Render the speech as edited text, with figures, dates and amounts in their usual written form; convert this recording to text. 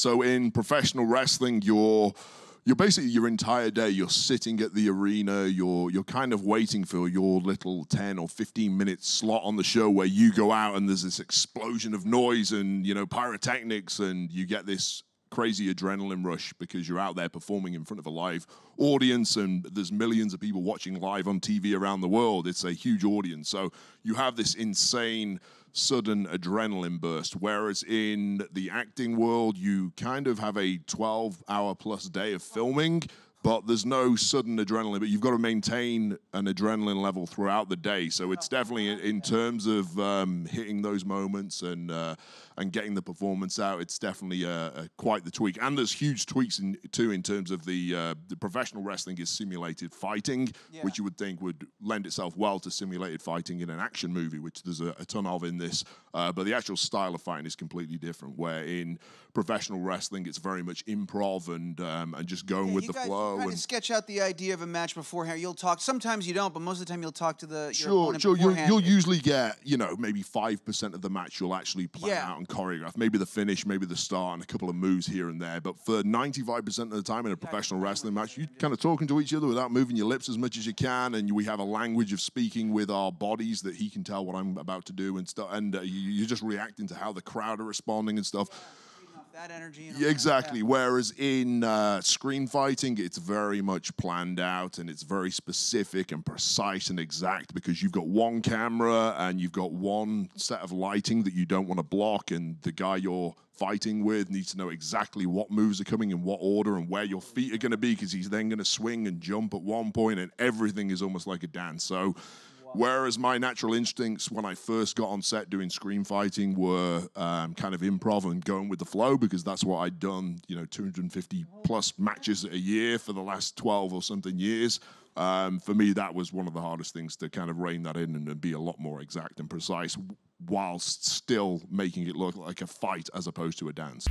So in professional wrestling, you're basically your entire day, you're sitting at the arena, you're kind of waiting for your little 10 or 15-minute slot on the show where you go out and there's this explosion of noise and, you know, pyrotechnics, and you get this crazy adrenaline rush because you're out there performing in front of a live audience, and there's millions of people watching live on TV around the world. It's a huge audience. So you have this insane sudden adrenaline burst, whereas in the acting world, you kind of have a 12-hour plus day of filming, but there's no sudden adrenaline, but you've got to maintain an adrenaline level throughout the day. So it's definitely, in terms of hitting those moments and getting the performance out, it's definitely quite the tweak. And there's huge tweaks too in terms of the professional wrestling is simulated fighting, which you would think would lend itself well to simulated fighting in an action movie, which there's a ton of in this. But the actual style of fighting is completely different, where in professional wrestling, it's very much improv and just going with the flow. You kind of sketch out the idea of a match beforehand. You'll talk. Sometimes you don't, but most of the time you'll talk to your opponent beforehand. You'll usually get, you know, maybe 5% of the match you'll actually plan out and choreograph. Maybe the finish, maybe the start, and a couple of moves here and there. But for 95% of the time in a professional wrestling match, you're kind of talking to each other without moving your lips as much as you can, and we have a language of speaking with our bodies that he can tell what I'm about to do and stuff. And you're just reacting to how the crowd are responding and stuff. That energy. Yeah, exactly. Whereas in screen fighting, it's very much planned out and it's very specific and precise and exact, because you've got one camera and you've got one set of lighting that you don't want to block, and the guy you're fighting with needs to know exactly what moves are coming in what order and where your feet are going to be, because he's then going to swing and jump at one point, and everything is almost like a dance. So whereas my natural instincts when I first got on set doing screen fighting were kind of improv and going with the flow, because that's what I'd done, you know, 250 plus matches a year for the last 12 or something years. For me, that was one of the hardest things, to kind of rein that in and be a lot more exact and precise whilst still making it look like a fight as opposed to a dance.